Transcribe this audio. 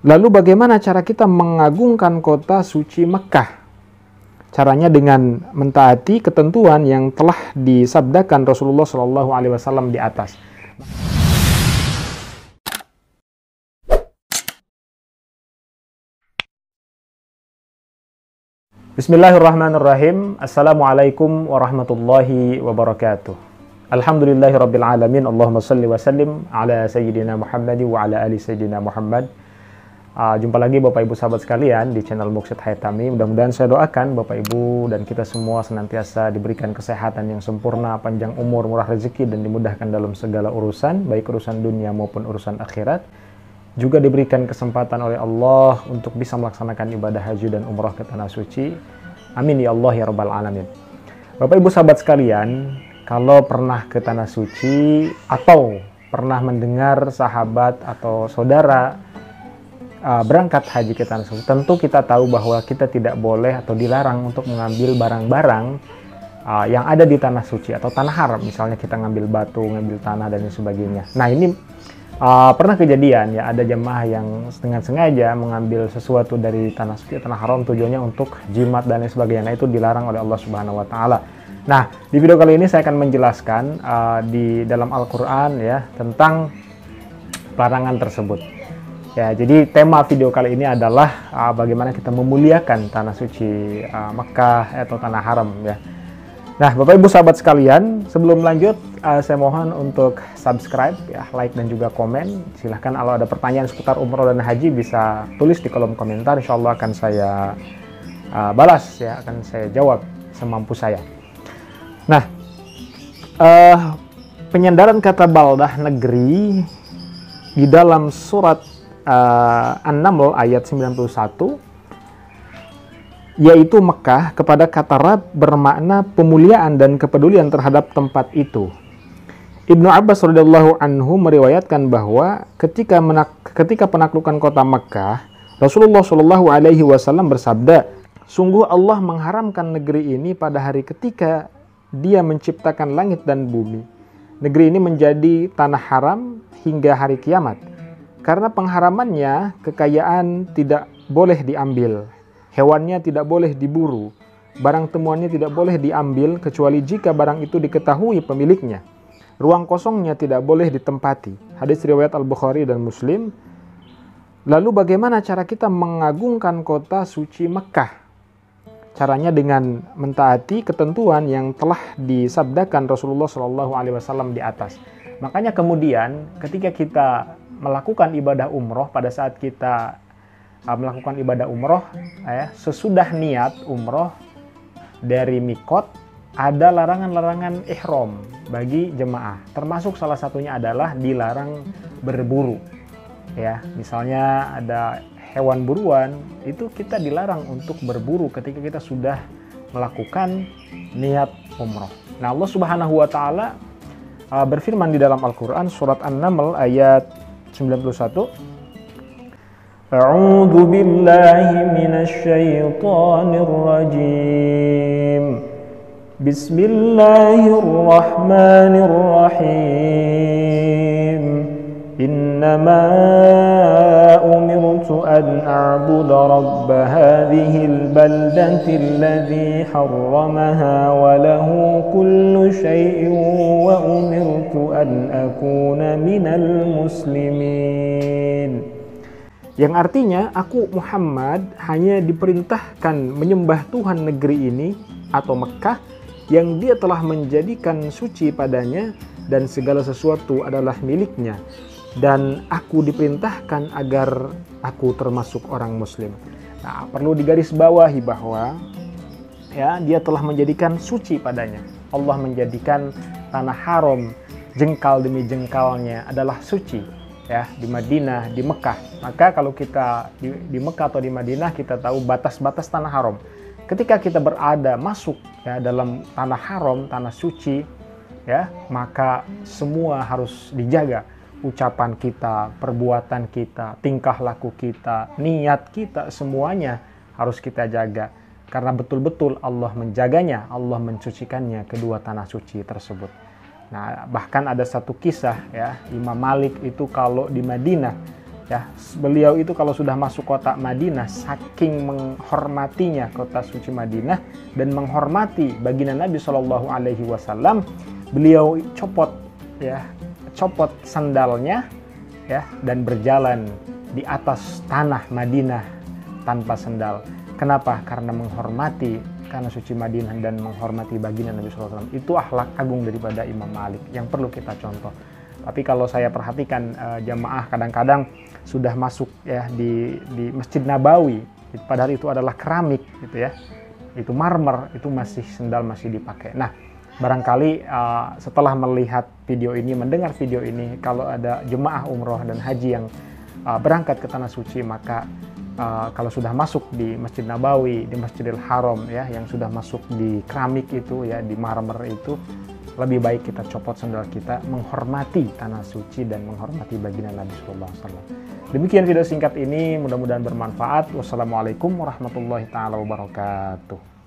Lalu bagaimana cara kita mengagungkan kota suci Mekah? Caranya dengan mentaati ketentuan yang telah disabdakan Rasulullah SAW di atas. Bismillahirrahmanirrahim. Assalamualaikum warahmatullahi wabarakatuh. Alhamdulillahirabbil alamin. Allahumma shalli wa sallim ala sayyidina Muhammad wa ala ali sayyidina Muhammad. Jumpa lagi Bapak Ibu sahabat sekalian di channel Muksid Hayatami. Mudah-mudahan saya doakan Bapak Ibu dan kita semua senantiasa diberikan kesehatan yang sempurna, panjang umur, murah rezeki, dan dimudahkan dalam segala urusan, baik urusan dunia maupun urusan akhirat. Juga diberikan kesempatan oleh Allah untuk bisa melaksanakan ibadah haji dan umrah ke tanah suci. Amin ya Allah ya rabbal alamin. Bapak Ibu sahabat sekalian, kalau pernah ke tanah suci atau pernah mendengar sahabat atau saudara berangkat haji ke tanah suci, tentu kita tahu bahwa kita tidak boleh atau dilarang untuk mengambil barang-barang yang ada di tanah suci atau tanah haram. Misalnya kita ngambil batu, ngambil tanah dan sebagainya. Nah ini pernah kejadian ya, ada jemaah yang dengan sengaja mengambil sesuatu dari tanah suci, tanah haram, tujuannya untuk jimat dan lain sebagainya. Nah itu dilarang oleh Allah Subhanahu wa taala. Nah, di video kali ini saya akan menjelaskan di dalam Al-Qur'an ya tentang larangan tersebut. Ya, jadi tema video kali ini adalah bagaimana kita memuliakan tanah suci Mekah atau tanah haram ya. Nah, Bapak Ibu sahabat sekalian, sebelum lanjut saya mohon untuk subscribe ya, like dan juga komen. Silahkan kalau ada pertanyaan seputar umroh dan haji bisa tulis di kolom komentar. Insya Allah akan saya balas ya, akan saya jawab semampu saya. Nah, penyandaran kata baldah negeri di dalam surat An-Naml ayat 91, yaitu Mekah, kepada kata Rab bermakna pemuliaan dan kepedulian terhadap tempat itu. Ibnu Abbas radhiyallahu anhu meriwayatkan bahwa ketika penaklukan kota Mekah, Rasulullah Shallallahu alaihi wasallam bersabda, "Sungguh Allah mengharamkan negeri ini pada hari ketika Dia menciptakan langit dan bumi. Negeri ini menjadi tanah haram hingga hari kiamat. Karena pengharamannya, kekayaan tidak boleh diambil, hewannya tidak boleh diburu, barang temuannya tidak boleh diambil kecuali jika barang itu diketahui pemiliknya. Ruang kosongnya tidak boleh ditempati." Hadis riwayat Al-Bukhari dan Muslim. Lalu bagaimana cara kita mengagungkan kota suci Mekah? Caranya dengan mentaati ketentuan yang telah disabdakan Rasulullah SAW di atas. Makanya kemudian ketika kita melakukan ibadah umroh, pada saat kita melakukan ibadah umroh sesudah niat umroh dari mikot, ada larangan-larangan ihram bagi jemaah, termasuk salah satunya adalah dilarang berburu ya. Misalnya ada hewan buruan, itu kita dilarang untuk berburu ketika kita sudah melakukan niat umroh. Nah, Allah Subhanahu wa taala berfirman di dalam Al-Qur'an surat An-Naml ayat 91, A'udzu billahi minasy syaithanir rajim. Bismillahirrahmanirrahim. Innama umirtu an a'budu rabb hadhil baldati alladhi harramaha wa lahu kullu syai'in wa umirtu an akuna minal muslimin. Yang artinya, aku Muhammad hanya diperintahkan menyembah Tuhan negeri ini atau Mekah yang Dia telah menjadikan suci padanya dan segala sesuatu adalah miliknya, dan aku diperintahkan agar aku termasuk orang muslim. Nah, perlu digarisbawahi bahwa ya, Dia telah menjadikan suci padanya. Allah menjadikan tanah haram jengkal demi jengkalnya adalah suci ya, di Madinah, di Mekah. Maka kalau kita di Mekah atau di Madinah, kita tahu batas-batas tanah haram. Ketika kita berada masuk ya dalam tanah haram, tanah suci ya, maka semua harus dijaga. Ucapan kita, perbuatan kita, tingkah laku kita, niat kita, semuanya harus kita jaga. Karena betul-betul Allah menjaganya, Allah mensucikannya kedua tanah suci tersebut. Nah, bahkan ada satu kisah ya, Imam Malik itu kalau di Madinah Ya, beliau itu kalau sudah masuk kota Madinah, saking menghormatinya kota suci Madinah dan menghormati baginda Nabi Shallallahu Alaihi Wasallam, beliau copot sandalnya, ya, dan berjalan di atas tanah Madinah tanpa sandal. Kenapa? Karena menghormati karena suci Madinah dan menghormati baginda Nabi Shallallahu Alaihi Wasallam. Itu akhlak agung daripada Imam Malik yang perlu kita contoh. Tapi kalau saya perhatikan jamaah kadang-kadang sudah masuk ya di Masjid Nabawi, padahal itu adalah keramik gitu ya, itu marmer, itu masih sendal masih dipakai. Nah, barangkali setelah melihat video ini, mendengar video ini, kalau ada jemaah umroh dan haji yang berangkat ke tanah suci, maka kalau sudah masuk di Masjid Nabawi, di Masjidil Haram ya, yang sudah masuk di keramik itu ya, di marmer itu, lebih baik kita copot sandal kita, menghormati tanah suci dan menghormati baginda Nabi Sallallahu Alaihi Wasallam. Demikian video singkat ini, mudah-mudahan bermanfaat. Wassalamualaikum warahmatullahi taala wabarakatuh.